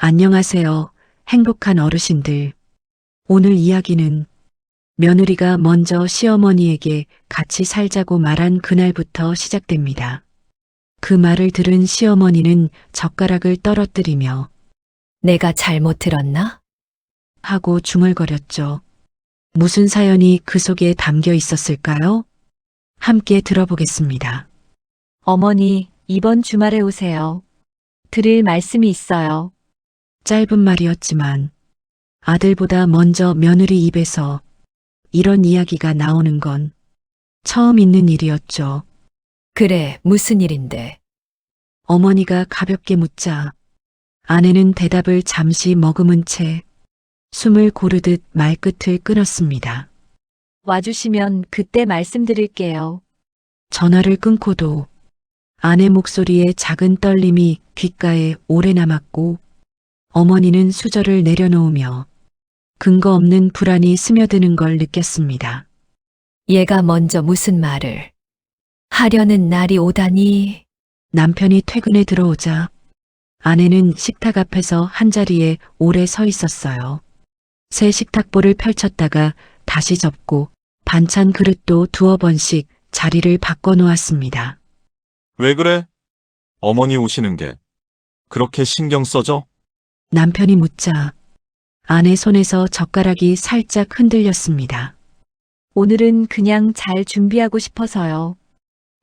안녕하세요, 행복한 어르신들. 오늘 이야기는 며느리가 먼저 시어머니에게 같이 살자고 말한 그날부터 시작됩니다. 그 말을 들은 시어머니는 젓가락을 떨어뜨리며 내가 잘못 들었나? 하고 중얼거렸죠. 무슨 사연이 그 속에 담겨 있었을까요? 함께 들어보겠습니다. 어머니, 이번 주말에 오세요. 드릴 말씀이 있어요. 짧은 말이었지만 아들보다 먼저 며느리 입에서 이런 이야기가 나오는 건 처음 있는 일이었죠. 그래, 무슨 일인데? 어머니가 가볍게 묻자 아내는 대답을 잠시 머금은 채 숨을 고르듯 말끝을 끊었습니다. 와주시면 그때 말씀드릴게요. 전화를 끊고도 아내 목소리에 작은 떨림이 귓가에 오래 남았고 어머니는 수저를 내려놓으며 근거 없는 불안이 스며드는 걸 느꼈습니다. 얘가 먼저 무슨 말을 하려는 날이 오다니. 남편이 퇴근에 들어오자 아내는 식탁 앞에서 한자리에 오래 서 있었어요. 새 식탁보를 펼쳤다가 다시 접고 반찬 그릇도 두어 번씩 자리를 바꿔 놓았습니다. 왜 그래? 어머니 오시는 게 그렇게 신경 써져? 남편이 묻자 아내 손에서 젓가락이 살짝 흔들렸습니다. 오늘은 그냥 잘 준비하고 싶어서요.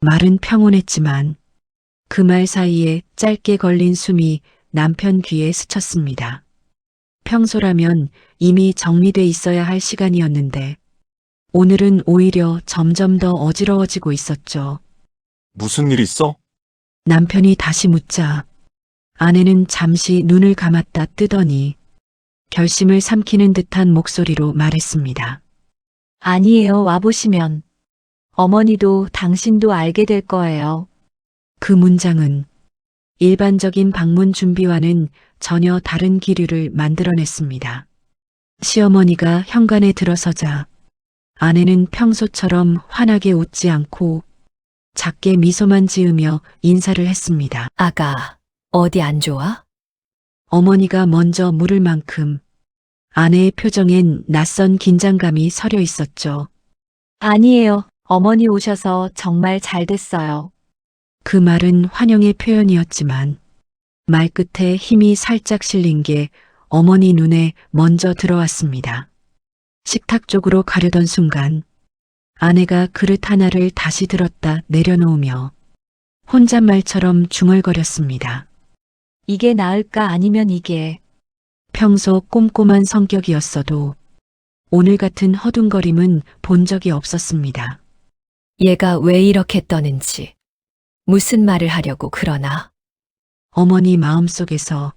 말은 평온했지만 그 말 사이에 짧게 걸린 숨이 남편 귀에 스쳤습니다. 평소라면 이미 정리돼 있어야 할 시간이었는데 오늘은 오히려 점점 더 어지러워지고 있었죠. 무슨 일 있어? 남편이 다시 묻자 아내는 잠시 눈을 감았다 뜨더니 결심을 삼키는 듯한 목소리로 말했습니다. 아니에요, 와보시면. 어머니도 당신도 알게 될 거예요. 그 문장은 일반적인 방문 준비와는 전혀 다른 기류를 만들어냈습니다. 시어머니가 현관에 들어서자 아내는 평소처럼 환하게 웃지 않고 작게 미소만 지으며 인사를 했습니다. 아가, 어디 안 좋아? 어머니가 먼저 물을 만큼 아내의 표정엔 낯선 긴장감이 서려 있었죠. 아니에요, 어머니 오셔서 정말 잘 됐어요. 그 말은 환영의 표현이었지만 말끝에 힘이 살짝 실린 게 어머니 눈에 먼저 들어왔습니다. 식탁 쪽으로 가려던 순간 아내가 그릇 하나를 다시 들었다 내려놓으며 혼잣말처럼 중얼거렸습니다. 이게 나을까 아니면 이게. 평소 꼼꼼한 성격이었어도 오늘 같은 허둥거림은 본 적이 없었습니다. 얘가 왜 이렇게 떠는지. 무슨 말을 하려고 그러나? 어머니 마음속에서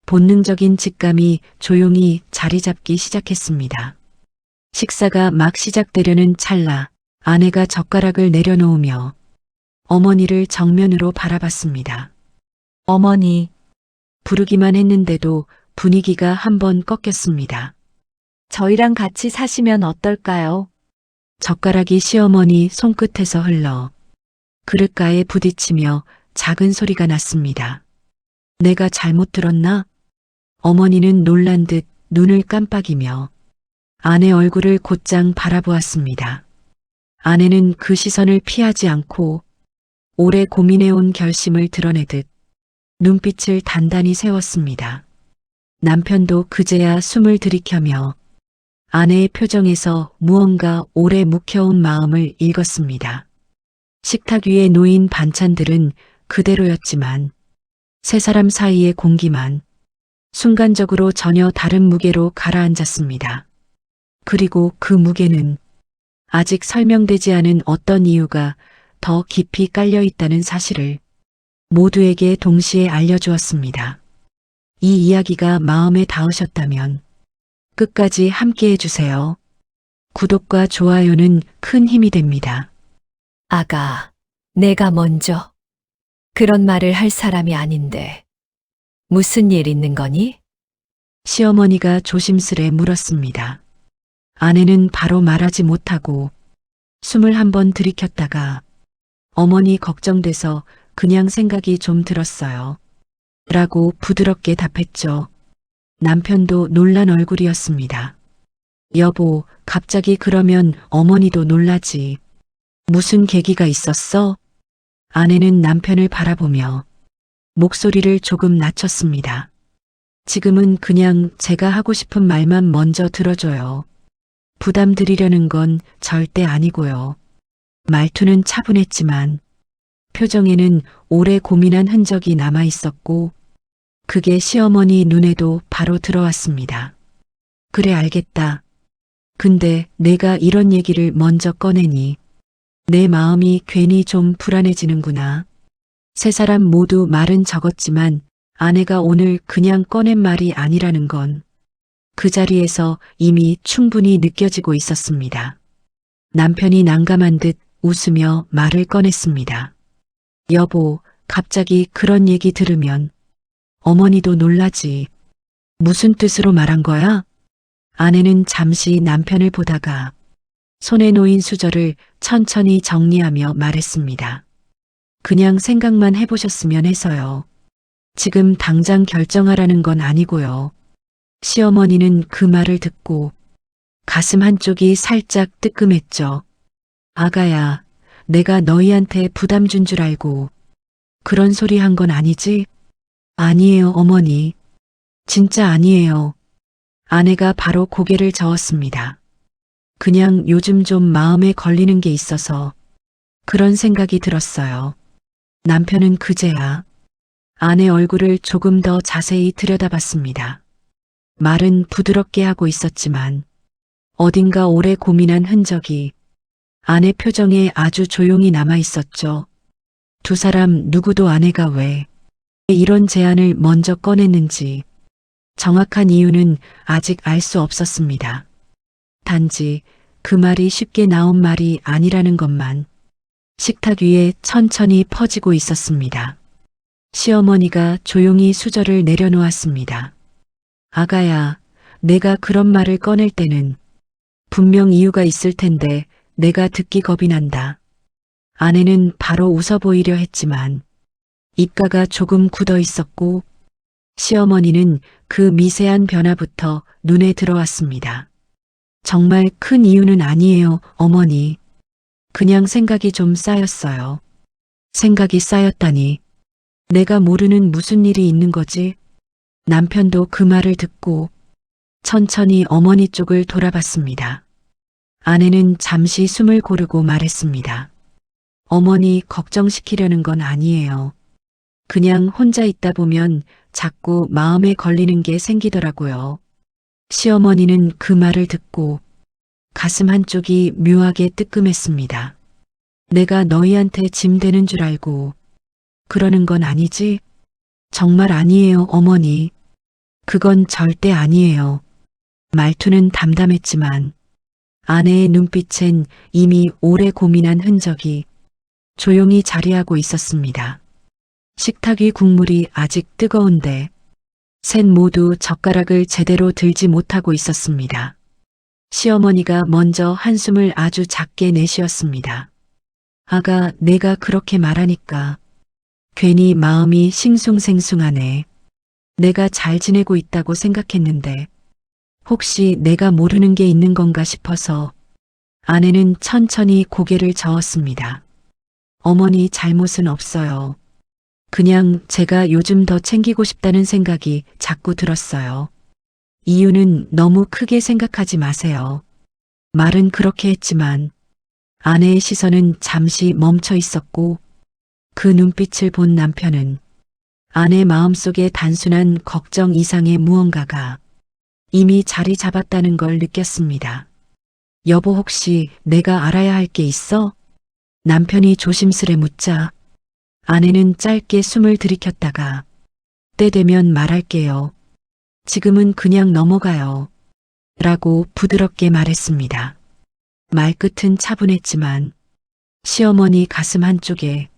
본능적인 직감이 조용히 자리 잡기 시작했습니다. 식사가 막 시작되려는 찰나 아내가 젓가락을 내려놓으며 어머니를 정면으로 바라봤습니다. 어머니, 부르기만 했는데도 분위기가 한번 꺾였습니다. 저희랑 같이 사시면 어떨까요? 젓가락이 시어머니 손끝에서 흘러 그릇가에 부딪히며 작은 소리가 났습니다. 내가 잘못 들었나? 어머니는 놀란 듯 눈을 깜빡이며 아내 얼굴을 곧장 바라보았습니다. 아내는 그 시선을 피하지 않고 오래 고민해온 결심을 드러내듯 눈빛을 단단히 세웠습니다. 남편도 그제야 숨을 들이켜며 아내의 표정에서 무언가 오래 묵혀온 마음을 읽었습니다. 식탁 위에 놓인 반찬들은 그대로였지만 세 사람 사이의 공기만 순간적으로 전혀 다른 무게로 가라앉았습니다. 그리고 그 무게는 아직 설명되지 않은 어떤 이유가 더 깊이 깔려 있다는 사실을 모두에게 동시에 알려주었습니다. 이 이야기가 마음에 닿으셨다면 끝까지 함께 해주세요. 구독과 좋아요는 큰 힘이 됩니다. 아가, 내가 먼저. 그런 말을 할 사람이 아닌데. 무슨 일 있는 거니? 시어머니가 조심스레 물었습니다. 아내는 바로 말하지 못하고 숨을 한번 들이켰다가 어머니 걱정돼서 그냥 생각이 좀 들었어요. 라고 부드럽게 답했죠. 남편도 놀란 얼굴이었습니다. 여보, 갑자기 그러면 어머니도 놀라지. 무슨 계기가 있었어? 아내는 남편을 바라보며 목소리를 조금 낮췄습니다. 지금은 그냥 제가 하고 싶은 말만 먼저 들어줘요. 부담 드리려는 건 절대 아니고요. 말투는 차분했지만 표정에는 오래 고민한 흔적이 남아 있었고 그게 시어머니 눈에도 바로 들어왔습니다. 그래, 알겠다. 근데 내가 이런 얘기를 먼저 꺼내니 내 마음이 괜히 좀 불안해지는구나. 세 사람 모두 말은 적었지만 아내가 오늘 그냥 꺼낸 말이 아니라는 건 그 자리에서 이미 충분히 느껴지고 있었습니다. 남편이 난감한 듯 웃으며 말을 꺼냈습니다. 여보, 갑자기 그런 얘기 들으면 어머니도 놀라지. 무슨 뜻으로 말한 거야? 아내는 잠시 남편을 보다가 손에 놓인 수저를 천천히 정리하며 말했습니다. 그냥 생각만 해보셨으면 해서요. 지금 당장 결정하라는 건 아니고요. 시어머니는 그 말을 듣고 가슴 한쪽이 살짝 뜨끔했죠. 아가야, 내가 너희한테 부담 준 줄 알고 그런 소리 한 건 아니지? 아니에요, 어머니. 진짜 아니에요. 아내가 바로 고개를 저었습니다. 그냥 요즘 좀 마음에 걸리는 게 있어서 그런 생각이 들었어요. 남편은 그제야 아내 얼굴을 조금 더 자세히 들여다봤습니다. 말은 부드럽게 하고 있었지만 어딘가 오래 고민한 흔적이 아내 표정에 아주 조용히 남아 있었죠. 두 사람 누구도 아내가 왜 이런 제안을 먼저 꺼냈는지 정확한 이유는 아직 알 수 없었습니다. 단지 그 말이 쉽게 나온 말이 아니라는 것만 식탁 위에 천천히 퍼지고 있었습니다. 시어머니가 조용히 수저를 내려놓았습니다. 아가야, 내가 그런 말을 꺼낼 때는 분명 이유가 있을 텐데 내가 듣기 겁이 난다. 아내는 바로 웃어 보이려 했지만 입가가 조금 굳어 있었고 시어머니는 그 미세한 변화부터 눈에 들어왔습니다. 정말 큰 이유는 아니에요, 어머니. 그냥 생각이 좀 쌓였어요. 생각이 쌓였다니. 내가 모르는 무슨 일이 있는 거지? 남편도 그 말을 듣고 천천히 어머니 쪽을 돌아봤습니다. 아내는 잠시 숨을 고르고 말했습니다. 어머니 걱정시키려는 건 아니에요. 그냥 혼자 있다 보면 자꾸 마음에 걸리는 게 생기더라고요. 시어머니는 그 말을 듣고 가슴 한쪽이 묘하게 뜨끔했습니다. 내가 너희한테 짐 되는 줄 알고 그러는 건 아니지? 정말 아니에요, 어머니. 그건 절대 아니에요. 말투는 담담했지만 아내의 눈빛엔 이미 오래 고민한 흔적이 조용히 자리하고 있었습니다. 식탁 위 국물이 아직 뜨거운데 셋 모두 젓가락을 제대로 들지 못하고 있었습니다. 시어머니가 먼저 한숨을 아주 작게 내쉬었습니다. 아가, 내가 그렇게 말하니까 괜히 마음이 싱숭생숭하네. 내가 잘 지내고 있다고 생각했는데 혹시 내가 모르는 게 있는 건가 싶어서 아내는 천천히 고개를 저었습니다. 어머니 잘못은 없어요. 그냥 제가 요즘 더 챙기고 싶다는 생각이 자꾸 들었어요. 이유는 너무 크게 생각하지 마세요. 말은 그렇게 했지만 아내의 시선은 잠시 멈춰 있었고 그 눈빛을 본 남편은 아내 마음속에 단순한 걱정 이상의 무언가가 이미 자리 잡았다는 걸 느꼈습니다. 여보, 혹시 내가 알아야 할 게 있어? 남편이 조심스레 묻자 아내는 짧게 숨을 들이켰다가 때 되면 말할게요. 지금은 그냥 넘어가요. 라고 부드럽게 말했습니다. 말끝은 차분했지만 시어머니 가슴 한쪽에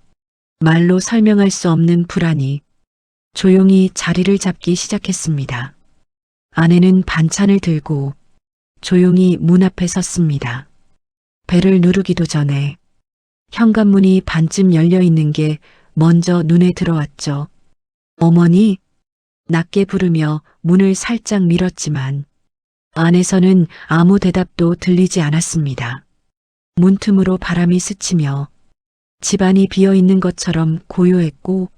말로 설명할 수 없는 불안이 조용히 자리를 잡기 시작했습니다. 아내는 반찬을 들고 조용히 문 앞에 섰습니다. 벨을 누르기도 전에 현관문이 반쯤 열려 있는 게 먼저 눈에 들어왔죠. 어머니, 낮게 부르며 문을 살짝 밀었지만 안에서는 아무 대답도 들리지 않았습니다. 문틈으로 바람이 스치며 집안이 비어 있는 것처럼 고요했고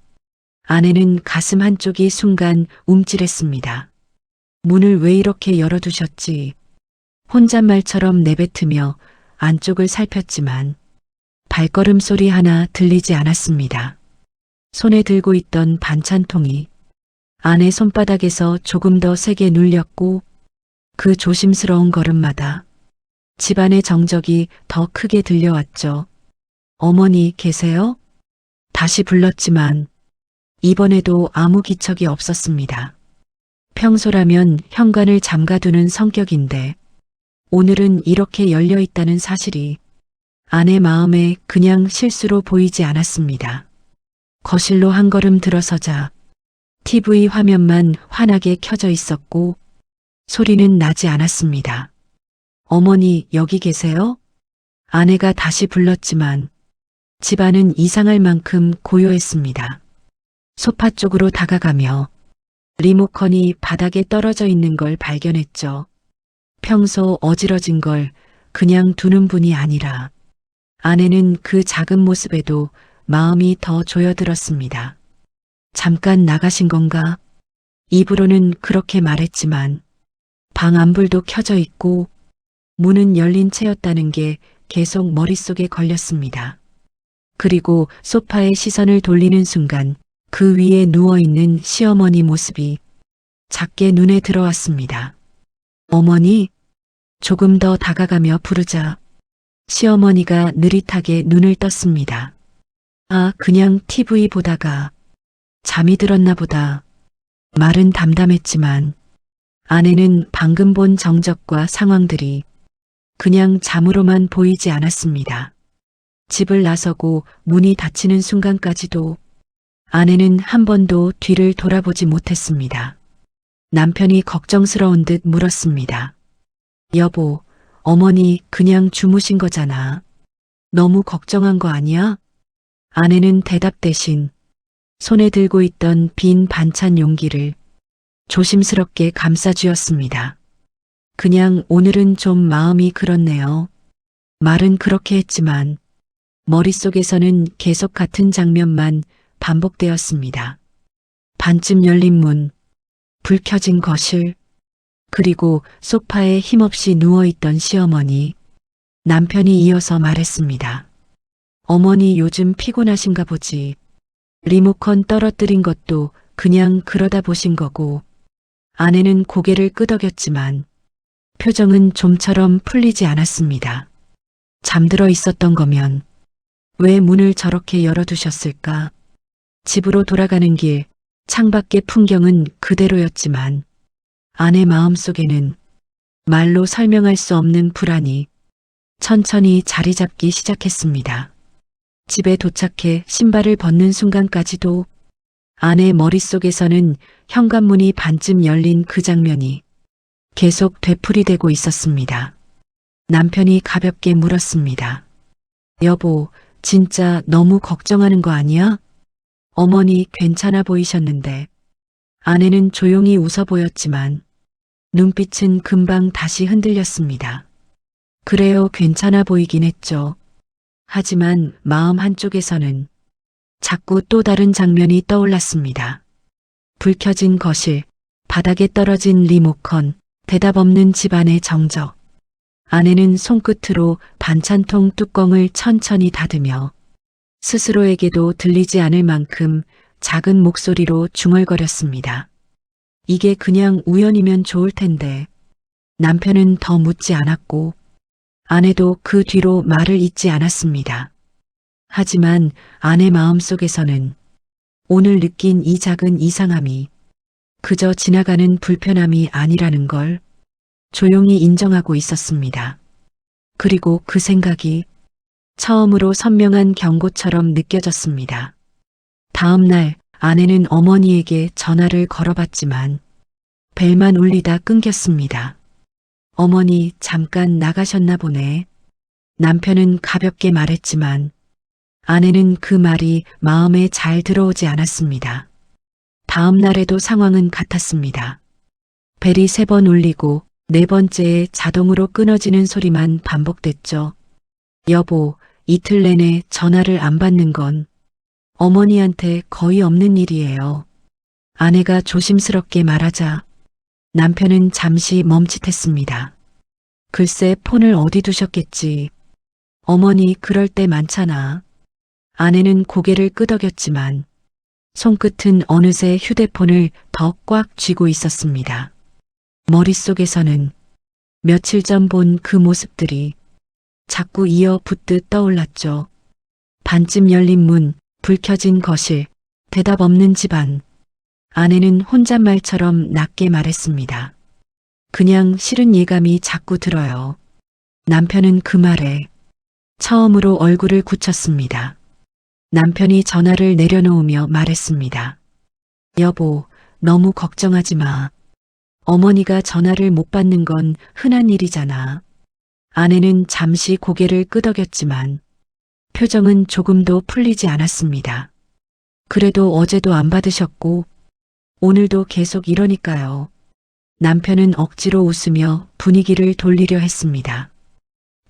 아내는 가슴 한쪽이 순간 움찔했습니다. 문을 왜 이렇게 열어두셨지? 혼잣말처럼 내뱉으며 안쪽을 살폈지만 발걸음 소리 하나 들리지 않았습니다. 손에 들고 있던 반찬통이 아내 손바닥에서 조금 더 세게 눌렸고 그 조심스러운 걸음마다 집안의 정적이 더 크게 들려왔죠. 어머니 계세요? 다시 불렀지만 이번에도 아무 기척이 없었습니다. 평소라면 현관을 잠가두는 성격인데 오늘은 이렇게 열려 있다는 사실이 아내 마음에 그냥 실수로 보이지 않았습니다. 거실로 한 걸음 들어서자 TV 화면만 환하게 켜져 있었고 소리는 나지 않았습니다. 어머니 여기 계세요? 아내가 다시 불렀지만 집안은 이상할 만큼 고요했습니다. 소파 쪽으로 다가가며 리모컨이 바닥에 떨어져 있는 걸 발견했죠. 평소 어지러진 걸 그냥 두는 분이 아니라 아내는 그 작은 모습에도 마음이 더 조여들었습니다. 잠깐 나가신 건가? 입으로는 그렇게 말했지만 방 안불도 켜져 있고 문은 열린 채였다는 게 계속 머릿속에 걸렸습니다. 그리고 소파에 시선을 돌리는 순간 그 위에 누워있는 시어머니 모습이 작게 눈에 들어왔습니다. 어머니, 조금 더 다가가며 부르자 시어머니가 느릿하게 눈을 떴습니다. 아, 그냥 TV 보다가 잠이 들었나 보다. 말은 담담했지만 아내는 방금 본 정적과 상황들이 그냥 잠으로만 보이지 않았습니다. 집을 나서고 문이 닫히는 순간까지도 아내는 한 번도 뒤를 돌아보지 못했습니다. 남편이 걱정스러운 듯 물었습니다. 여보, 어머니 그냥 주무신 거잖아. 너무 걱정한 거 아니야? 아내는 대답 대신 손에 들고 있던 빈 반찬 용기를 조심스럽게 감싸쥐었습니다. 그냥 오늘은 좀 마음이 그렇네요. 말은 그렇게 했지만 머릿속에서는 계속 같은 장면만 반복되었습니다. 반쯤 열린 문, 불 켜진 거실, 그리고 소파에 힘없이 누워있던 시어머니. 남편이 이어서 말했습니다. 어머니 요즘 피곤하신가 보지. 리모컨 떨어뜨린 것도 그냥 그러다 보신 거고. 아내는 고개를 끄덕였지만 표정은 좀처럼 풀리지 않았습니다. 잠들어 있었던 거면 왜 문을 저렇게 열어두셨을까? 집으로 돌아가는 길, 창밖의 풍경은 그대로였지만 아내 마음속에는 말로 설명할 수 없는 불안이 천천히 자리 잡기 시작했습니다. 집에 도착해 신발을 벗는 순간까지도 아내 머릿속에서는 현관문이 반쯤 열린 그 장면이 계속 되풀이되고 있었습니다. 남편이 가볍게 물었습니다. 여보, 진짜 너무 걱정하는 거 아니야? 어머니 괜찮아 보이셨는데. 아내는 조용히 웃어 보였지만 눈빛은 금방 다시 흔들렸습니다. 그래요, 괜찮아 보이긴 했죠. 하지만 마음 한쪽에서는 자꾸 또 다른 장면이 떠올랐습니다. 불 켜진 거실, 바닥에 떨어진 리모컨, 대답 없는 집안의 정적. 아내는 손끝으로 반찬통 뚜껑을 천천히 닫으며 스스로에게도 들리지 않을 만큼 작은 목소리로 중얼거렸습니다. 이게 그냥 우연이면 좋을 텐데. 남편은 더 묻지 않았고 아내도 그 뒤로 말을 잇지 않았습니다. 하지만 아내 마음속에서는 오늘 느낀 이 작은 이상함이 그저 지나가는 불편함이 아니라는 걸 조용히 인정하고 있었습니다. 그리고 그 생각이 처음으로 선명한 경고처럼 느껴졌습니다. 다음 날 아내는 어머니에게 전화를 걸어봤지만 벨만 울리다 끊겼습니다. 어머니 잠깐 나가셨나 보네. 남편은 가볍게 말했지만 아내는 그 말이 마음에 잘 들어오지 않았습니다. 다음 날에도 상황은 같았습니다. 벨이 3번 울리고 4번째에 자동으로 끊어지는 소리만 반복됐죠. 여보, 이틀 내내 전화를 안 받는 건 어머니한테 거의 없는 일이에요. 아내가 조심스럽게 말하자 남편은 잠시 멈칫했습니다. 글쎄 폰을 어디 두셨겠지. 어머니 그럴 때 많잖아. 아내는 고개를 끄덕였지만 손끝은 어느새 휴대폰을 더 꽉 쥐고 있었습니다. 머릿속에서는 며칠 전 본 그 모습들이 자꾸 이어 붙듯 떠올랐죠. 반쯤 열린 문, 불 켜진 거실, 대답 없는 집안. 아내는 혼잣말처럼 낮게 말했습니다. 그냥 싫은 예감이 자꾸 들어요. 남편은 그 말에 처음으로 얼굴을 굳혔습니다. 남편이 전화를 내려놓으며 말했습니다. 여보, 너무 걱정하지 마. 어머니가 전화를 못 받는 건 흔한 일이잖아. 아내는 잠시 고개를 끄덕였지만 표정은 조금도 풀리지 않았습니다. 그래도 어제도 안 받으셨고 오늘도 계속 이러니까요. 남편은 억지로 웃으며 분위기를 돌리려 했습니다.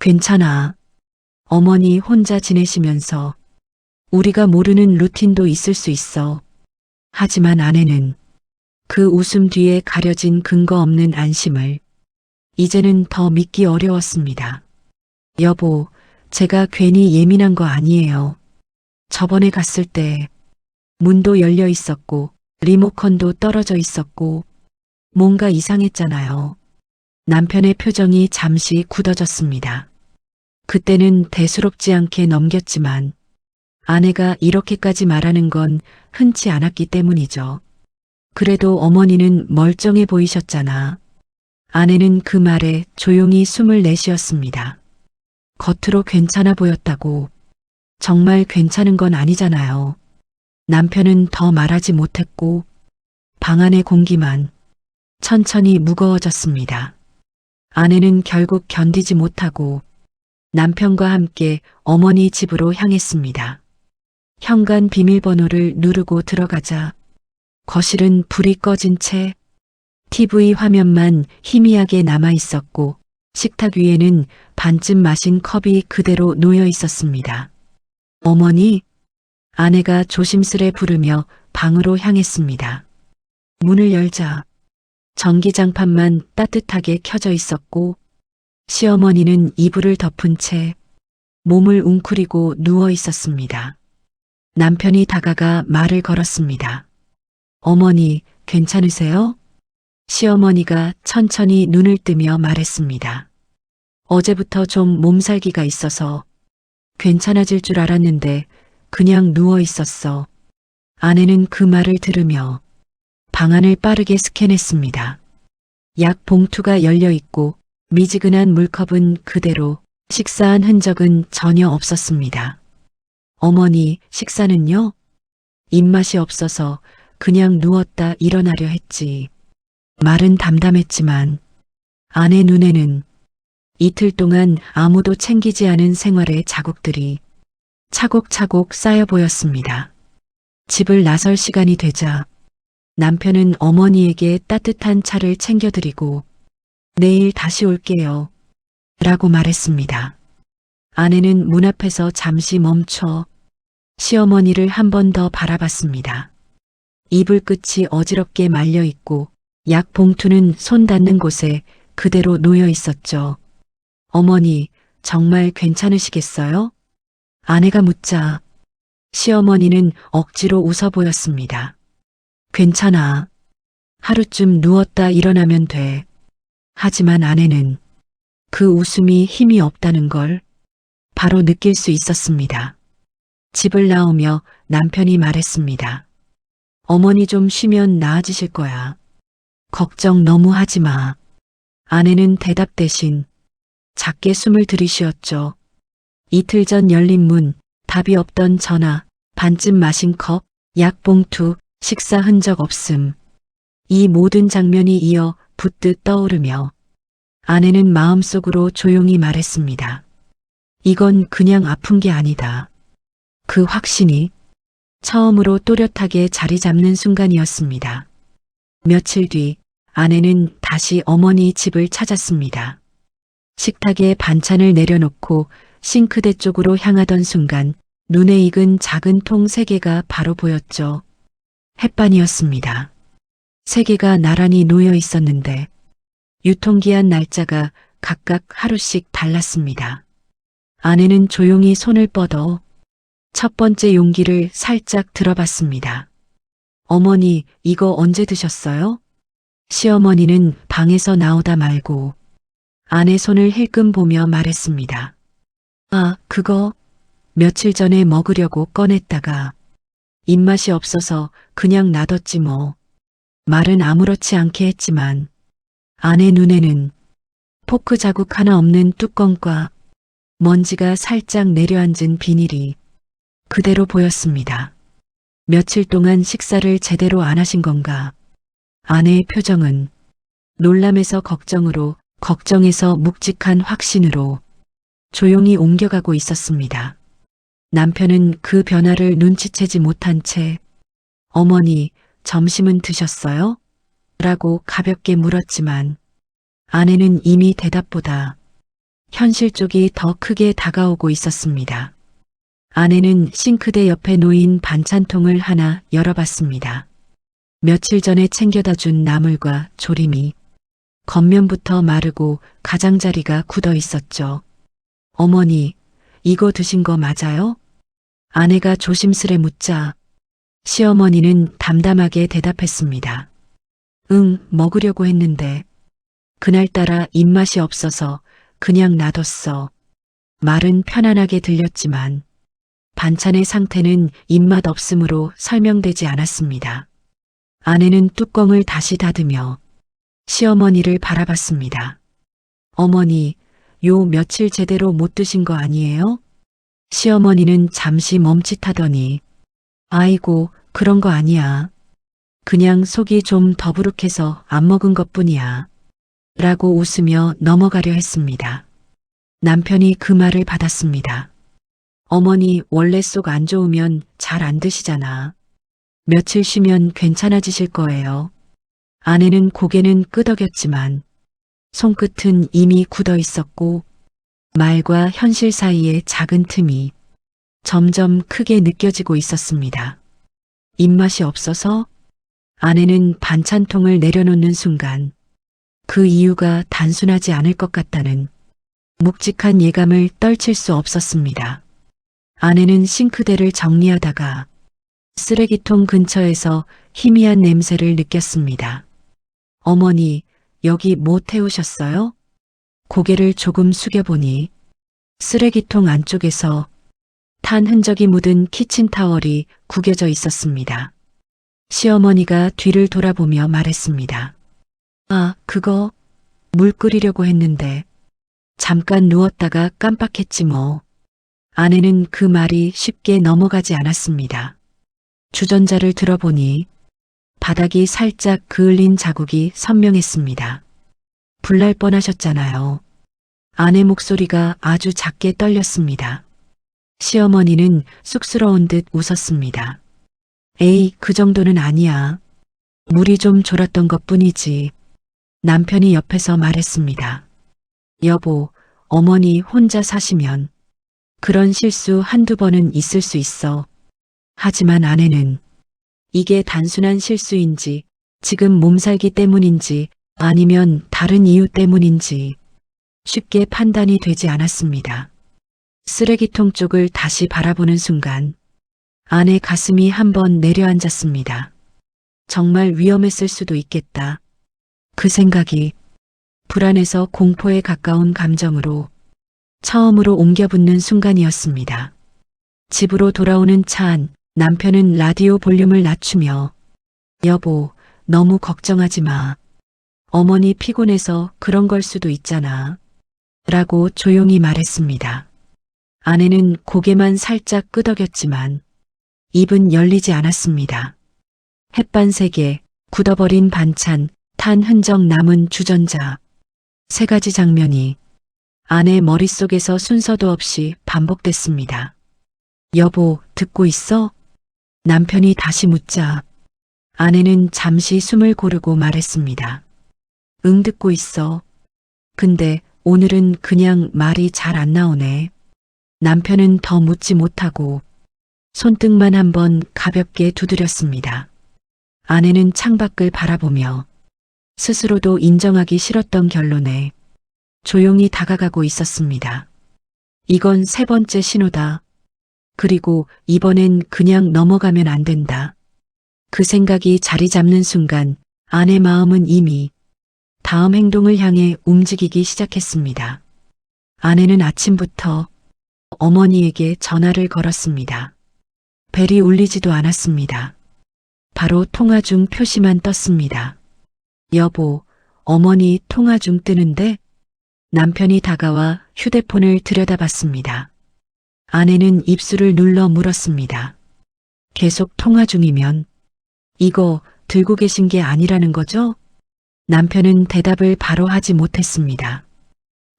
괜찮아. 어머니 혼자 지내시면서 우리가 모르는 루틴도 있을 수 있어. 하지만 아내는 그 웃음 뒤에 가려진 근거 없는 안심을 이제는 더 믿기 어려웠습니다. 여보, 제가 괜히 예민한 거 아니에요. 저번에 갔을 때 문도 열려 있었고 리모컨도 떨어져 있었고 뭔가 이상했잖아요. 남편의 표정이 잠시 굳어졌습니다. 그때는 대수롭지 않게 넘겼지만 아내가 이렇게까지 말하는 건 흔치 않았기 때문이죠. 그래도 어머니는 멀쩡해 보이셨잖아. 아내는 그 말에 조용히 숨을 내쉬었습니다. 겉으로 괜찮아 보였다고 정말 괜찮은 건 아니잖아요. 남편은 더 말하지 못했고 방 안의 공기만 천천히 무거워졌습니다. 아내는 결국 견디지 못하고 남편과 함께 어머니 집으로 향했습니다. 현관 비밀번호를 누르고 들어가자 거실은 불이 꺼진 채 TV 화면만 희미하게 남아 있었고 식탁 위에는 반쯤 마신 컵이 그대로 놓여 있었습니다. 어머니? 아내가 조심스레 부르며 방으로 향했습니다. 문을 열자 전기장판만 따뜻하게 켜져 있었고 시어머니는 이불을 덮은 채 몸을 웅크리고 누워 있었습니다. 남편이 다가가 말을 걸었습니다. 어머니, 괜찮으세요? 시어머니가 천천히 눈을 뜨며 말했습니다. 어제부터 좀 몸살기가 있어서 괜찮아질 줄 알았는데 그냥 누워 있었어. 아내는 그 말을 들으며 방안을 빠르게 스캔했습니다. 약 봉투가 열려 있고 미지근한 물컵은 그대로, 식사한 흔적은 전혀 없었습니다. 어머니, 식사는요? 입맛이 없어서 그냥 누웠다 일어나려 했지. 말은 담담했지만 아내 눈에는 이틀 동안 아무도 챙기지 않은 생활의 자국들이 차곡차곡 쌓여 보였습니다. 집을 나설 시간이 되자 남편은 어머니에게 따뜻한 차를 챙겨드리고 내일 다시 올게요. 라고 말했습니다. 아내는 문 앞에서 잠시 멈춰 시어머니를 한 번 더 바라봤습니다. 이불 끝이 어지럽게 말려 있고 약 봉투는 손 닿는 곳에 그대로 놓여 있었죠. 어머니, 정말 괜찮으시겠어요? 아내가 묻자 시어머니는 억지로 웃어 보였습니다. 괜찮아. 하루쯤 누웠다 일어나면 돼. 하지만 아내는 그 웃음이 힘이 없다는 걸 바로 느낄 수 있었습니다. 집을 나오며 남편이 말했습니다. 어머니 좀 쉬면 나아지실 거야. 걱정 너무 하지 마. 아내는 대답 대신 작게 숨을 들이쉬었죠. 이틀 전 열린 문, 답이 없던 전화, 반쯤 마신 컵, 약 봉투, 식사 흔적 없음. 이 모든 장면이 이어 붙듯 떠오르며 아내는 마음속으로 조용히 말했습니다. 이건 그냥 아픈 게 아니다. 그 확신이 처음으로 또렷하게 자리 잡는 순간이었습니다. 며칠 뒤 아내는 다시 어머니 집을 찾았습니다. 식탁에 반찬을 내려놓고 싱크대 쪽으로 향하던 순간 눈에 익은 작은 통 3개가 바로 보였죠. 햇반이었습니다. 3개가 나란히 놓여 있었는데 유통기한 날짜가 각각 하루씩 달랐습니다. 아내는 조용히 손을 뻗어 첫 번째 용기를 살짝 들어봤습니다. 어머니, 이거 언제 드셨어요? 시어머니는 방에서 나오다 말고 아내 손을 힐끔 보며 말했습니다. 아, 그거 며칠 전에 먹으려고 꺼냈다가 입맛이 없어서 그냥 놔뒀지 뭐. 말은 아무렇지 않게 했지만 아내 눈에는 포크 자국 하나 없는 뚜껑과 먼지가 살짝 내려앉은 비닐이 그대로 보였습니다. 며칠 동안 식사를 제대로 안 하신 건가? 아내의 표정은 놀람에서 걱정으로, 걱정에서 묵직한 확신으로 조용히 옮겨가고 있었습니다. 남편은 그 변화를 눈치채지 못한 채 어머니, 점심은 드셨어요? 라고 가볍게 물었지만 아내는 이미 대답보다 현실 쪽이 더 크게 다가오고 있었습니다. 아내는 싱크대 옆에 놓인 반찬통을 하나 열어봤습니다. 며칠 전에 챙겨다 준 나물과 조림이 겉면부터 마르고 가장자리가 굳어 있었죠. 어머니, 이거 드신 거 맞아요? 아내가 조심스레 묻자 시어머니는 담담하게 대답했습니다. 응, 먹으려고 했는데 그날따라 입맛이 없어서 그냥 놔뒀어. 말은 편안하게 들렸지만 반찬의 상태는 입맛 없음으로 설명되지 않았습니다. 아내는 뚜껑을 다시 닫으며 시어머니를 바라봤습니다. 어머니, 요 며칠 제대로 못 드신 거 아니에요? 시어머니는 잠시 멈칫하더니 아이고, 그런 거 아니야. 그냥 속이 좀 더부룩해서 안 먹은 것뿐이야. 라고 웃으며 넘어가려 했습니다. 남편이 그 말을 받았습니다. 어머니 원래 속 안 좋으면 잘 안 드시잖아. 며칠 쉬면 괜찮아지실 거예요. 아내는 고개는 끄덕였지만 손끝은 이미 굳어 있었고 말과 현실 사이의 작은 틈이 점점 크게 느껴지고 있었습니다. 입맛이 없어서 아내는 반찬통을 내려놓는 순간 그 이유가 단순하지 않을 것 같다는 묵직한 예감을 떨칠 수 없었습니다. 아내는 싱크대를 정리하다가 쓰레기통 근처에서 희미한 냄새를 느꼈습니다. 어머니, 여기 뭐 태우셨어요? 고개를 조금 숙여보니 쓰레기통 안쪽에서 탄 흔적이 묻은 키친타월이 구겨져 있었습니다. 시어머니가 뒤를 돌아보며 말했습니다. 아, 그거 물 끓이려고 했는데 잠깐 누웠다가 깜빡했지 뭐. 아내는 그 말이 쉽게 넘어가지 않았습니다. 주전자를 들어보니 바닥이 살짝 그을린 자국이 선명했습니다. 불날 뻔하셨잖아요. 아내 목소리가 아주 작게 떨렸습니다. 시어머니는 쑥스러운 듯 웃었습니다. 에이, 그 정도는 아니야. 물이 좀 졸았던 것뿐이지. 남편이 옆에서 말했습니다. 여보, 어머니 혼자 사시면 그런 실수 한두 번은 있을 수 있어. 하지만 아내는 이게 단순한 실수인지 지금 몸살기 때문인지 아니면 다른 이유 때문인지 쉽게 판단이 되지 않았습니다. 쓰레기통 쪽을 다시 바라보는 순간 아내 가슴이 한번 내려앉았습니다. 정말 위험했을 수도 있겠다. 그 생각이 불안해서 공포에 가까운 감정으로 처음으로 옮겨붙는 순간이었습니다. 집으로 돌아오는 차 안 남편은 라디오 볼륨을 낮추며 여보, 너무 걱정하지 마. 어머니 피곤해서 그런 걸 수도 있잖아. 라고 조용히 말했습니다. 아내는 고개만 살짝 끄덕였지만 입은 열리지 않았습니다. 햇반 3개, 굳어버린 반찬, 탄 흔적 남은 주전자. 3가지 장면이 아내 머릿속에서 순서도 없이 반복됐습니다. 여보, 듣고 있어? 남편이 다시 묻자 아내는 잠시 숨을 고르고 말했습니다. 응, 듣고 있어. 근데 오늘은 그냥 말이 잘 안 나오네. 남편은 더 묻지 못하고 손등만 한번 가볍게 두드렸습니다. 아내는 창밖을 바라보며 스스로도 인정하기 싫었던 결론에 조용히 다가가고 있었습니다. 이건 세 번째 신호다. 그리고 이번엔 그냥 넘어가면 안 된다. 그 생각이 자리 잡는 순간 아내 마음은 이미 다음 행동을 향해 움직이기 시작했습니다. 아내는 아침부터 어머니에게 전화를 걸었습니다. 벨이 울리지도 않았습니다. 바로 통화 중 표시만 떴습니다. 여보, 어머니 통화 중 뜨는데? 남편이 다가와 휴대폰을 들여다봤습니다. 아내는 입술을 눌러 물었습니다. 계속 통화 중이면 이거 들고 계신 게 아니라는 거죠? 남편은 대답을 바로 하지 못했습니다.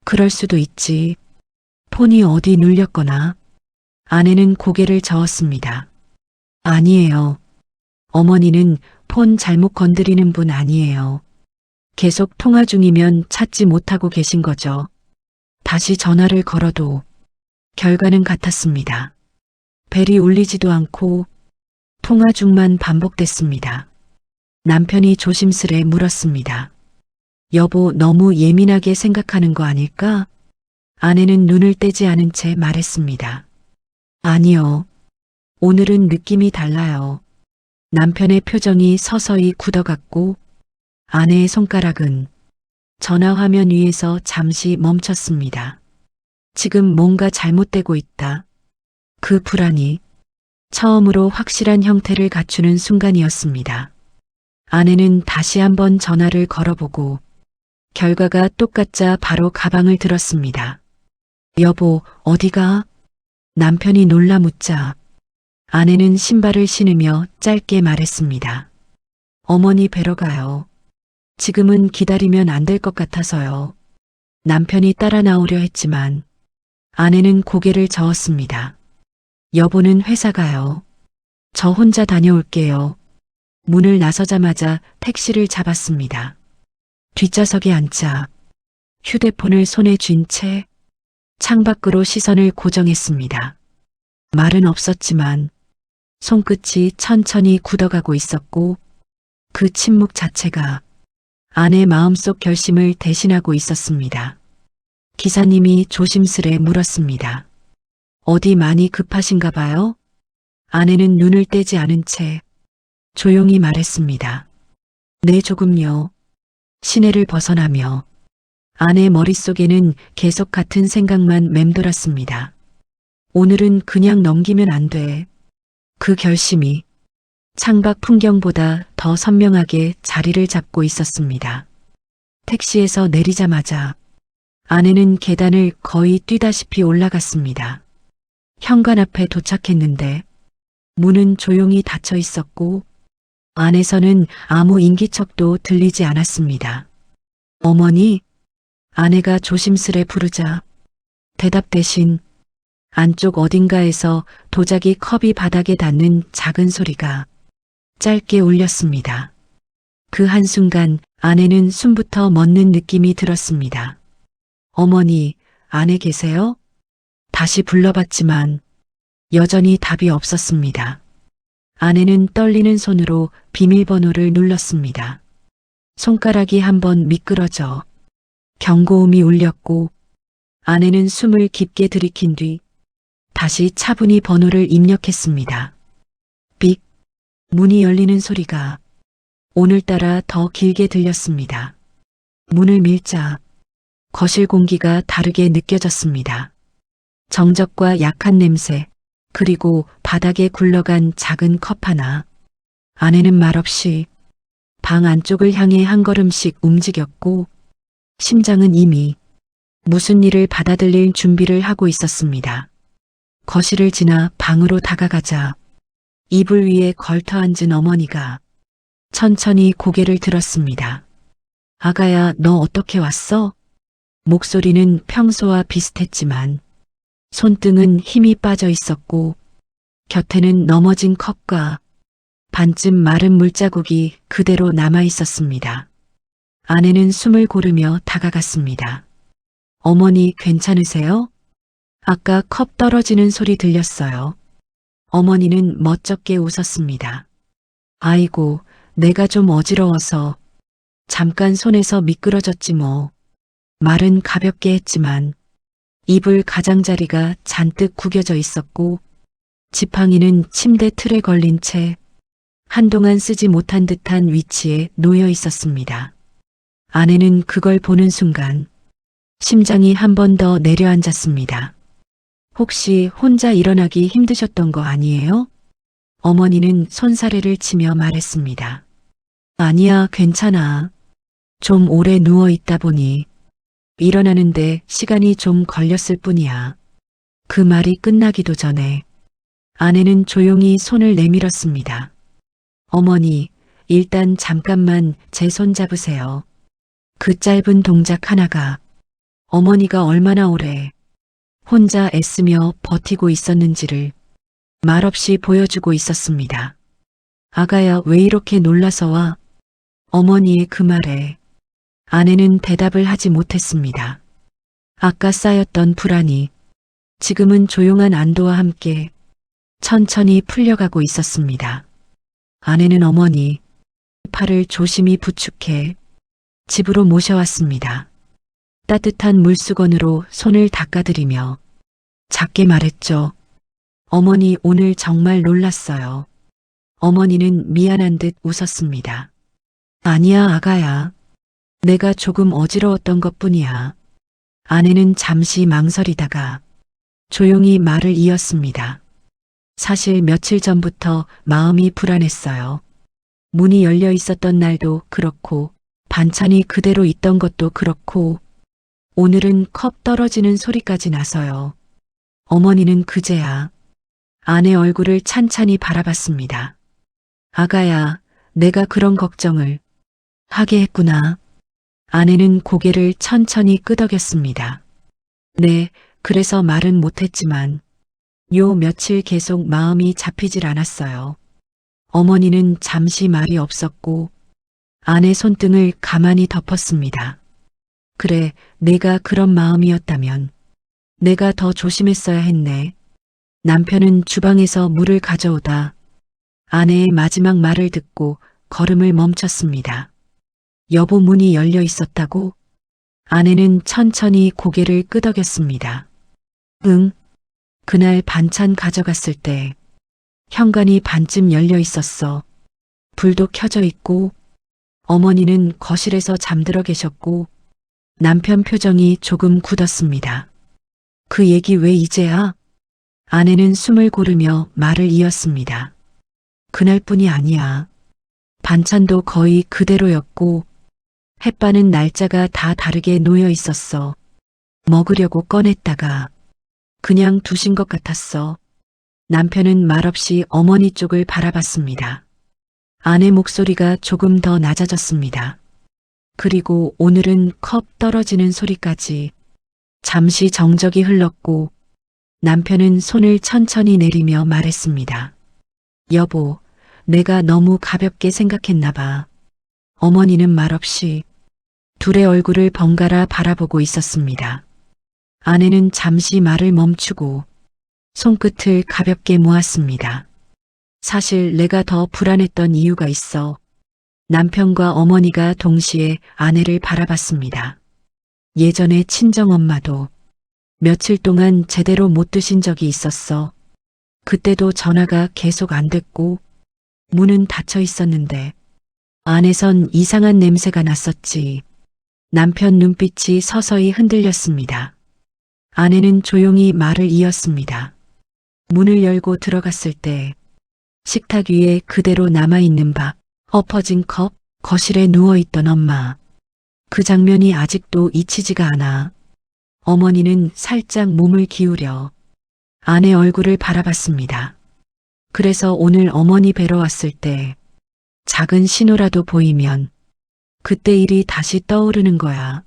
그럴 수도 있지. 폰이 어디 눌렸거나. 아내는 고개를 저었습니다. 아니에요. 어머니는 폰 잘못 건드리는 분 아니에요. 계속 통화 중이면 찾지 못하고 계신 거죠. 다시 전화를 걸어도 결과는 같았습니다. 벨이 울리지도 않고 통화 중만 반복됐습니다. 남편이 조심스레 물었습니다. 여보, 너무 예민하게 생각하는 거 아닐까? 아내는 눈을 떼지 않은 채 말했습니다. 아니요. 오늘은 느낌이 달라요. 남편의 표정이 서서히 굳어갔고 아내의 손가락은 전화 화면 위에서 잠시 멈췄습니다. 지금 뭔가 잘못되고 있다. 그 불안이 처음으로 확실한 형태를 갖추는 순간이었습니다. 아내는 다시 한번 전화를 걸어보고 결과가 똑같자 바로 가방을 들었습니다. 여보, 어디가? 남편이 놀라 묻자 아내는 신발을 신으며 짧게 말했습니다. 어머니 뵈러 가요. 지금은 기다리면 안 될 것 같아서요. 남편이 따라 나오려 했지만 아내는 고개를 저었습니다. 여보는 회사 가요. 저 혼자 다녀올게요. 문을 나서자마자 택시를 잡았습니다. 뒷좌석에 앉자 휴대폰을 손에 쥔 채 창밖으로 시선을 고정했습니다. 말은 없었지만 손끝이 천천히 굳어가고 있었고 그 침묵 자체가 아내 마음속 결심을 대신하고 있었습니다. 기사님이 조심스레 물었습니다. 어디 많이 급하신가 봐요? 아내는 눈을 떼지 않은 채 조용히 말했습니다. 네, 조금요. 시내를 벗어나며 아내 머릿속에는 계속 같은 생각만 맴돌았습니다. 오늘은 그냥 넘기면 안 돼. 그 결심이 창밖 풍경보다 더 선명하게 자리를 잡고 있었습니다. 택시에서 내리자마자 아내는 계단을 거의 뛰다시피 올라갔습니다. 현관 앞에 도착했는데 문은 조용히 닫혀 있었고 안에서는 아무 인기척도 들리지 않았습니다. 어머니? 아내가 조심스레 부르자 대답 대신 안쪽 어딘가에서 도자기 컵이 바닥에 닿는 작은 소리가 짧게 울렸습니다. 그 한순간 아내는 숨부터 멎는 느낌이 들었습니다. 어머니, 안에 계세요? 다시 불러봤지만 여전히 답이 없었습니다. 아내는 떨리는 손으로 비밀번호를 눌렀습니다. 손가락이 한번 미끄러져 경고음이 울렸고 아내는 숨을 깊게 들이킨 뒤 다시 차분히 번호를 입력했습니다. 삑, 문이 열리는 소리가 오늘따라 더 길게 들렸습니다. 문을 밀자 거실 공기가 다르게 느껴졌습니다. 정적과 약한 냄새, 그리고 바닥에 굴러간 작은 컵 하나. 아내는 말없이 방 안쪽을 향해 한 걸음씩 움직였고 심장은 이미 무슨 일을 받아들일 준비를 하고 있었습니다. 거실을 지나 방으로 다가가자 이불 위에 걸터 앉은 어머니가 천천히 고개를 들었습니다. 아가야, 너 어떻게 왔어? 목소리는 평소와 비슷했지만 손등은 힘이 빠져 있었고 곁에는 넘어진 컵과 반쯤 마른 물자국이 그대로 남아 있었습니다. 아내는 숨을 고르며 다가갔습니다. 어머니 괜찮으세요? 아까 컵 떨어지는 소리 들렸어요. 어머니는 멋쩍게 웃었습니다. 아이고, 내가 좀 어지러워서 잠깐 손에서 미끄러졌지 뭐. 말은 가볍게 했지만 이불 가장자리가 잔뜩 구겨져 있었고 지팡이는 침대 틀에 걸린 채 한동안 쓰지 못한 듯한 위치에 놓여 있었습니다. 아내는 그걸 보는 순간 심장이 한 번 더 내려앉았습니다. 혹시 혼자 일어나기 힘드셨던 거 아니에요? 어머니는 손사래를 치며 말했습니다. 아니야, 괜찮아. 좀 오래 누워 있다 보니 일어나는데 시간이 좀 걸렸을 뿐이야. 그 말이 끝나기도 전에 아내는 조용히 손을 내밀었습니다. 어머니, 일단 잠깐만 제 손 잡으세요. 그 짧은 동작 하나가 어머니가 얼마나 오래 혼자 애쓰며 버티고 있었는지를 말없이 보여주고 있었습니다. 아가야, 왜 이렇게 놀라서 와? 어머니의 그 말에 아내는 대답을 하지 못했습니다. 아까 쌓였던 불안이 지금은 조용한 안도와 함께 천천히 풀려가고 있었습니다. 아내는 어머니 팔을 조심히 부축해 집으로 모셔왔습니다. 따뜻한 물수건으로 손을 닦아드리며 작게 말했죠. 어머니, 오늘 정말 놀랐어요. 어머니는 미안한 듯 웃었습니다. 아니야, 아가야. 내가 조금 어지러웠던 것뿐이야. 아내는 잠시 망설이다가 조용히 말을 이었습니다. 사실 며칠 전부터 마음이 불안했어요. 문이 열려 있었던 날도 그렇고 반찬이 그대로 있던 것도 그렇고 오늘은 컵 떨어지는 소리까지 나서요. 어머니는 그제야 아내 얼굴을 찬찬히 바라봤습니다. 아가야, 내가 그런 걱정을 하게 했구나. 아내는 고개를 천천히 끄덕였습니다. 네, 그래서 말은 못했지만 요 며칠 계속 마음이 잡히질 않았어요. 어머니는 잠시 말이 없었고 아내 손등을 가만히 덮었습니다. 그래, 내가 그런 마음이었다면 내가 더 조심했어야 했네. 남편은 주방에서 물을 가져오다 아내의 마지막 말을 듣고 걸음을 멈췄습니다. 여보, 문이 열려 있었다고? 아내는 천천히 고개를 끄덕였습니다. 응. 그날 반찬 가져갔을 때 현관이 반쯤 열려 있었어. 불도 켜져 있고 어머니는 거실에서 잠들어 계셨고 남편 표정이 조금 굳었습니다. 그 얘기 왜 이제야? 아내는 숨을 고르며 말을 이었습니다. 그날뿐이 아니야. 반찬도 거의 그대로였고 햇반은 날짜가 다 다르게 놓여 있었어. 먹으려고 꺼냈다가 그냥 두신 것 같았어. 남편은 말없이 어머니 쪽을 바라봤습니다. 아내 목소리가 조금 더 낮아졌습니다. 그리고 오늘은 컵 떨어지는 소리까지 잠시 정적이 흘렀고 남편은 손을 천천히 내리며 말했습니다. 여보, 내가 너무 가볍게 생각했나 봐. 어머니는 말없이 둘의 얼굴을 번갈아 바라보고 있었습니다. 아내는 잠시 말을 멈추고 손끝을 가볍게 모았습니다. 사실 내가 더 불안했던 이유가 있어. 남편과 어머니가 동시에 아내를 바라봤습니다. 예전에 친정엄마도 며칠 동안 제대로 못 드신 적이 있었어. 그때도 전화가 계속 안 됐고 문은 닫혀 있었는데 안에선 이상한 냄새가 났었지. 남편 눈빛이 서서히 흔들렸습니다. 아내는 조용히 말을 이었습니다. 문을 열고 들어갔을 때 식탁 위에 그대로 남아있는 밥, 엎어진 컵, 거실에 누워있던 엄마. 그 장면이 아직도 잊히지가 않아. 어머니는 살짝 몸을 기울여 아내 얼굴을 바라봤습니다. 그래서 오늘 어머니 뵈러 왔을 때 작은 신호라도 보이면 그때 일이 다시 떠오르는 거야.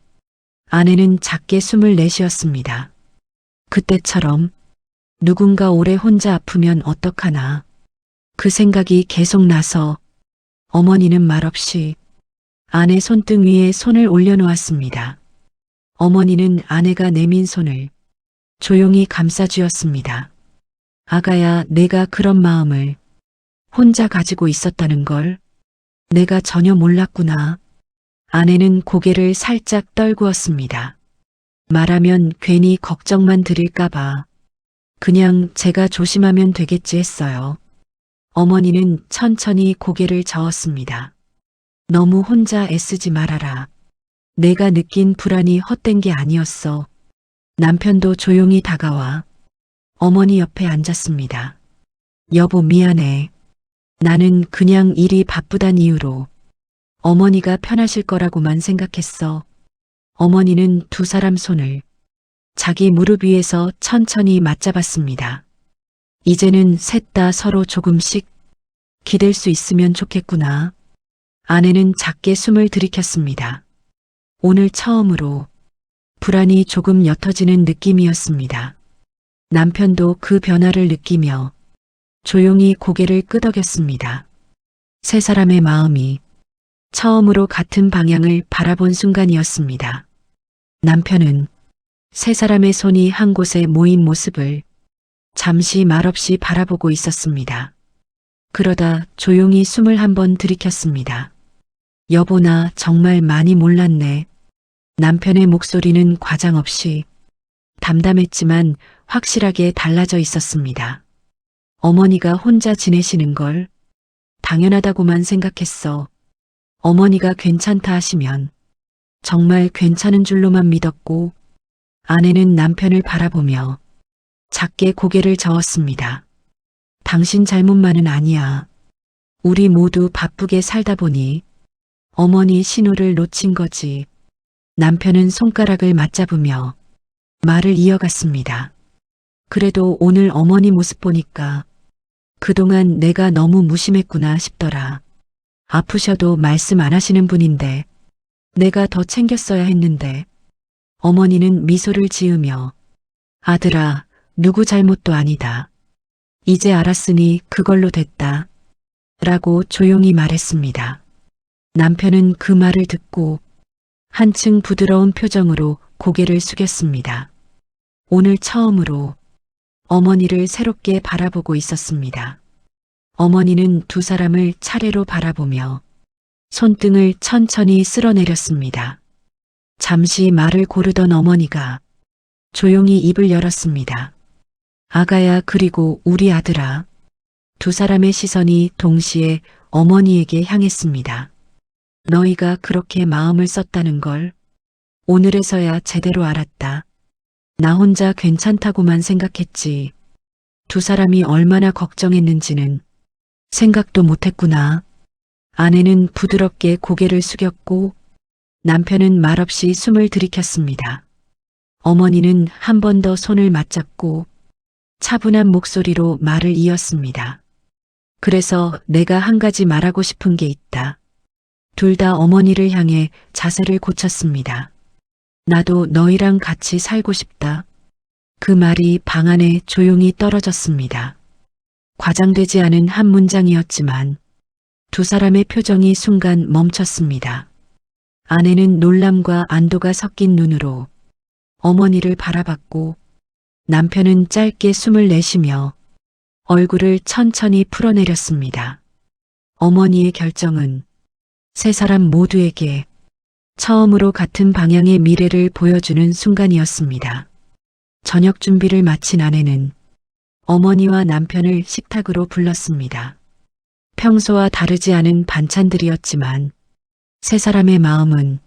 아내는 작게 숨을 내쉬었습니다. 그때처럼 누군가 오래 혼자 아프면 어떡하나. 그 생각이 계속 나서 어머니는 말없이 아내 손등 위에 손을 올려놓았습니다. 어머니는 아내가 내민 손을 조용히 감싸주었습니다. 아가야, 내가 그런 마음을 혼자 가지고 있었다는 걸 내가 전혀 몰랐구나. 아내는 고개를 살짝 떨구었습니다. 말하면 괜히 걱정만 드릴까봐 그냥 제가 조심하면 되겠지 했어요. 어머니는 천천히 고개를 저었습니다. 너무 혼자 애쓰지 말아라. 내가 느낀 불안이 헛된 게 아니었어. 남편도 조용히 다가와 어머니 옆에 앉았습니다. 여보, 미안해. 나는 그냥 일이 바쁘단 이유로 어머니가 편하실 거라고만 생각했어. 어머니는 두 사람 손을 자기 무릎 위에서 천천히 맞잡았습니다. 이제는 셋 다 서로 조금씩 기댈 수 있으면 좋겠구나. 아내는 작게 숨을 들이켰습니다. 오늘 처음으로 불안이 조금 옅어지는 느낌이었습니다. 남편도 그 변화를 느끼며 조용히 고개를 끄덕였습니다. 세 사람의 마음이 처음으로 같은 방향을 바라본 순간이었습니다. 남편은 세 사람의 손이 한 곳에 모인 모습을 잠시 말없이 바라보고 있었습니다. 그러다 조용히 숨을 한번 들이켰습니다. 여보, 나 정말 많이 몰랐네. 남편의 목소리는 과장 없이 담담했지만 확실하게 달라져 있었습니다. 어머니가 혼자 지내시는 걸 당연하다고만 생각했어. 어머니가 괜찮다 하시면 정말 괜찮은 줄로만 믿었고, 아내는 남편을 바라보며 작게 고개를 저었습니다. 당신 잘못만은 아니야. 우리 모두 바쁘게 살다 보니 어머니 신호를 놓친 거지. 남편은 손가락을 맞잡으며 말을 이어갔습니다. 그래도 오늘 어머니 모습 보니까 그동안 내가 너무 무심했구나 싶더라. 아프셔도 말씀 안 하시는 분인데 내가 더 챙겼어야 했는데. 어머니는 미소를 지으며 아들아, 누구 잘못도 아니다. 이제 알았으니 그걸로 됐다. 라고 조용히 말했습니다. 남편은 그 말을 듣고 한층 부드러운 표정으로 고개를 숙였습니다. 오늘 처음으로 어머니를 새롭게 바라보고 있었습니다. 어머니는 두 사람을 차례로 바라보며 손등을 천천히 쓸어내렸습니다. 잠시 말을 고르던 어머니가 조용히 입을 열었습니다. 아가야, 그리고 우리 아들아. 두 사람의 시선이 동시에 어머니에게 향했습니다. 너희가 그렇게 마음을 썼다는 걸 오늘에서야 제대로 알았다. 나 혼자 괜찮다고만 생각했지. 두 사람이 얼마나 걱정했는지는 생각도 못했구나. 아내는 부드럽게 고개를 숙였고 남편은 말없이 숨을 들이켰습니다. 어머니는 한 번 더 손을 맞잡고 차분한 목소리로 말을 이었습니다. 그래서 내가 한 가지 말하고 싶은 게 있다. 둘 다 어머니를 향해 자세를 고쳤습니다. 나도 너희랑 같이 살고 싶다. 그 말이 방 안에 조용히 떨어졌습니다. 과장되지 않은 한 문장이었지만 두 사람의 표정이 순간 멈췄습니다. 아내는 놀람과 안도가 섞인 눈으로 어머니를 바라봤고 남편은 짧게 숨을 내쉬며 얼굴을 천천히 풀어내렸습니다. 어머니의 결정은 세 사람 모두에게 처음으로 같은 방향의 미래를 보여주는 순간이었습니다. 저녁 준비를 마친 아내는 어머니와 남편을 식탁으로 불렀습니다. 평소와 다르지 않은 반찬들이었지만 세 사람의 마음은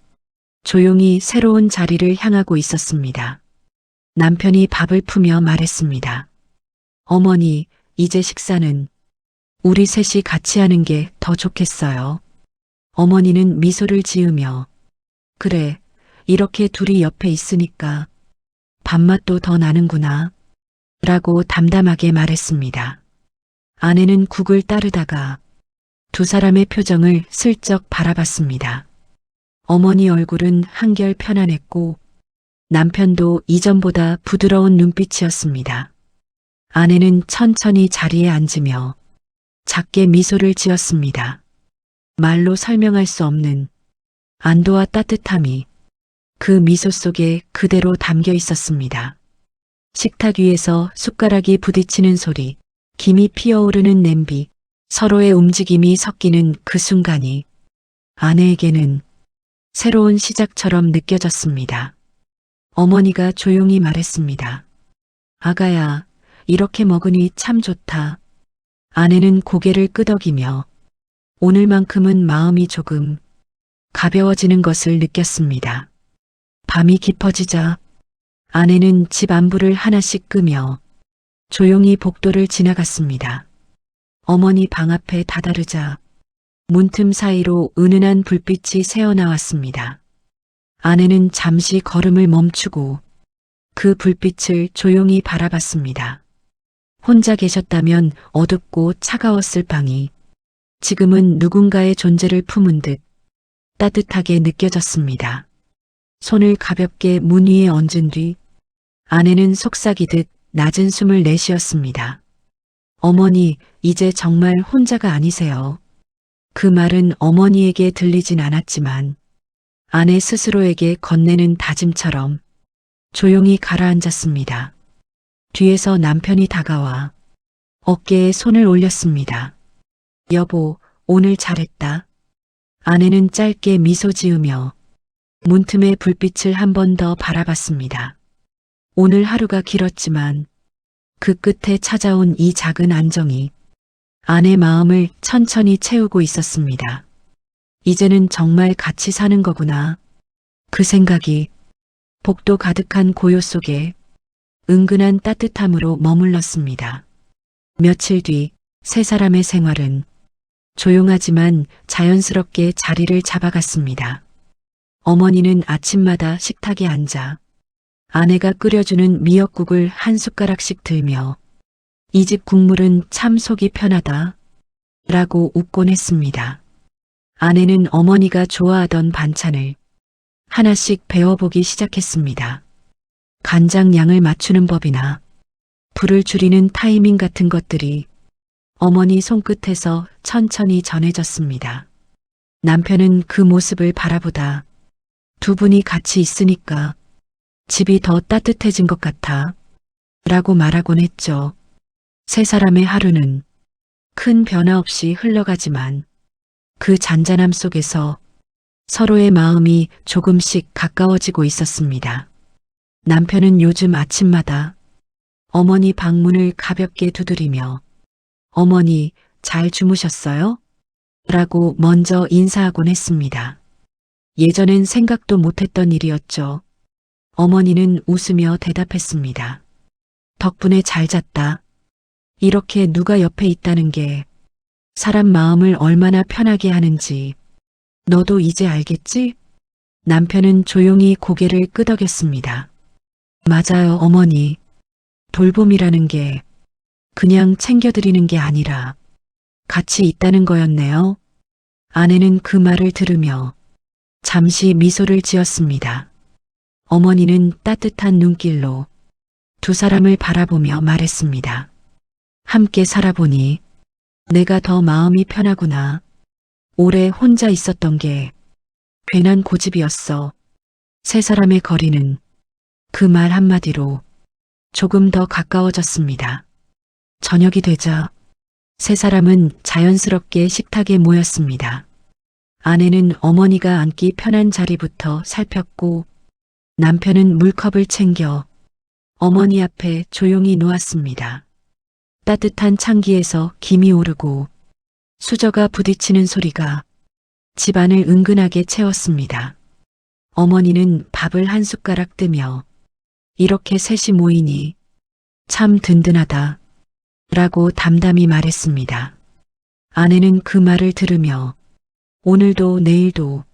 조용히 새로운 자리를 향하고 있었습니다. 남편이 밥을 푸며 말했습니다. 어머니, 이제 식사는 우리 셋이 같이 하는 게 더 좋겠어요. 어머니는 미소를 지으며 그래, 이렇게 둘이 옆에 있으니까 밥맛도 더 나는구나 라고 담담하게 말했습니다. 아내는 국을 따르다가 두 사람의 표정을 슬쩍 바라봤습니다. 어머니 얼굴은 한결 편안했고 남편도 이전보다 부드러운 눈빛이었습니다. 아내는 천천히 자리에 앉으며 작게 미소를 지었습니다. 말로 설명할 수 없는 안도와 따뜻함이 그 미소 속에 그대로 담겨 있었습니다. 식탁 위에서 숟가락이 부딪히는 소리, 김이 피어오르는 냄비, 서로의 움직임이 섞이는 그 순간이 아내에게는 새로운 시작처럼 느껴졌습니다. 어머니가 조용히 말했습니다. 아가야, 이렇게 먹으니 참 좋다. 아내는 고개를 끄덕이며 오늘만큼은 마음이 조금 가벼워지는 것을 느꼈습니다. 밤이 깊어지자 아내는 집 안부를 하나씩 끄며 조용히 복도를 지나갔습니다. 어머니 방 앞에 다다르자 문틈 사이로 은은한 불빛이 새어나왔습니다. 아내는 잠시 걸음을 멈추고 그 불빛을 조용히 바라봤습니다. 혼자 계셨다면 어둡고 차가웠을 방이 지금은 누군가의 존재를 품은 듯 따뜻하게 느껴졌습니다. 손을 가볍게 문 위에 얹은 뒤 아내는 속삭이듯 낮은 숨을 내쉬었습니다. 어머니, 이제 정말 혼자가 아니세요. 그 말은 어머니에게 들리진 않았지만 아내 스스로에게 건네는 다짐처럼 조용히 가라앉았습니다. 뒤에서 남편이 다가와 어깨에 손을 올렸습니다. 여보, 오늘 잘했다. 아내는 짧게 미소 지으며 문틈의 불빛을 한 번 더 바라봤습니다. 오늘 하루가 길었지만 그 끝에 찾아온 이 작은 안정이 아내 마음을 천천히 채우고 있었습니다. 이제는 정말 같이 사는 거구나. 그 생각이 복도 가득한 고요 속에 은근한 따뜻함으로 머물렀습니다. 며칠 뒤 세 사람의 생활은 조용하지만 자연스럽게 자리를 잡아갔습니다. 어머니는 아침마다 식탁에 앉아 아내가 끓여주는 미역국을 한 숟가락씩 들며 이 집 국물은 참 속이 편하다 라고 웃곤 했습니다. 아내는 어머니가 좋아하던 반찬을 하나씩 배워보기 시작했습니다. 간장 양을 맞추는 법이나 불을 줄이는 타이밍 같은 것들이 어머니 손끝에서 천천히 전해졌습니다. 남편은 그 모습을 바라보다 두 분이 같이 있으니까 집이 더 따뜻해진 것 같아 라고 말하곤 했죠. 세 사람의 하루는 큰 변화 없이 흘러가지만 그 잔잔함 속에서 서로의 마음이 조금씩 가까워지고 있었습니다. 남편은 요즘 아침마다 어머니 방문을 가볍게 두드리며 어머니 잘 주무셨어요? 라고 먼저 인사하곤 했습니다. 예전엔 생각도 못했던 일이었죠. 어머니는 웃으며 대답했습니다. 덕분에 잘 잤다. 이렇게 누가 옆에 있다는 게 사람 마음을 얼마나 편하게 하는지 너도 이제 알겠지? 남편은 조용히 고개를 끄덕였습니다. 맞아요, 어머니. 돌봄이라는 게 그냥 챙겨드리는 게 아니라 같이 있다는 거였네요. 아내는 그 말을 들으며 잠시 미소를 지었습니다. 어머니는 따뜻한 눈길로 두 사람을 바라보며 말했습니다. 함께 살아보니 내가 더 마음이 편하구나. 오래 혼자 있었던 게 괜한 고집이었어. 세 사람의 거리는 그 말 한마디로 조금 더 가까워졌습니다. 저녁이 되자 세 사람은 자연스럽게 식탁에 모였습니다. 아내는 어머니가 앉기 편한 자리부터 살폈고 남편은 물컵을 챙겨 어머니 앞에 조용히 놓았습니다. 따뜻한 찬기에서 김이 오르고 수저가 부딪히는 소리가 집안을 은근하게 채웠습니다. 어머니는 밥을 한 숟가락 뜨며 이렇게 셋이 모이니 참 든든하다 라고 담담히 말했습니다. 아내는 그 말을 들으며 오늘도 내일도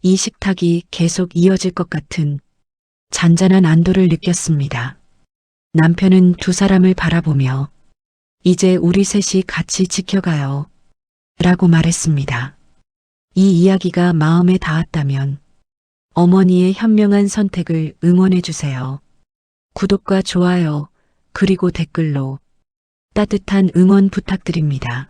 이 식탁이 계속 이어질 것 같은 잔잔한 안도를 느꼈습니다. 남편은 두 사람을 바라보며 이제 우리 셋이 같이 지켜가요 라고 말했습니다. 이 이야기가 마음에 닿았다면 어머니의 현명한 선택을 응원해 주세요. 구독과 좋아요 그리고 댓글로 따뜻한 응원 부탁드립니다.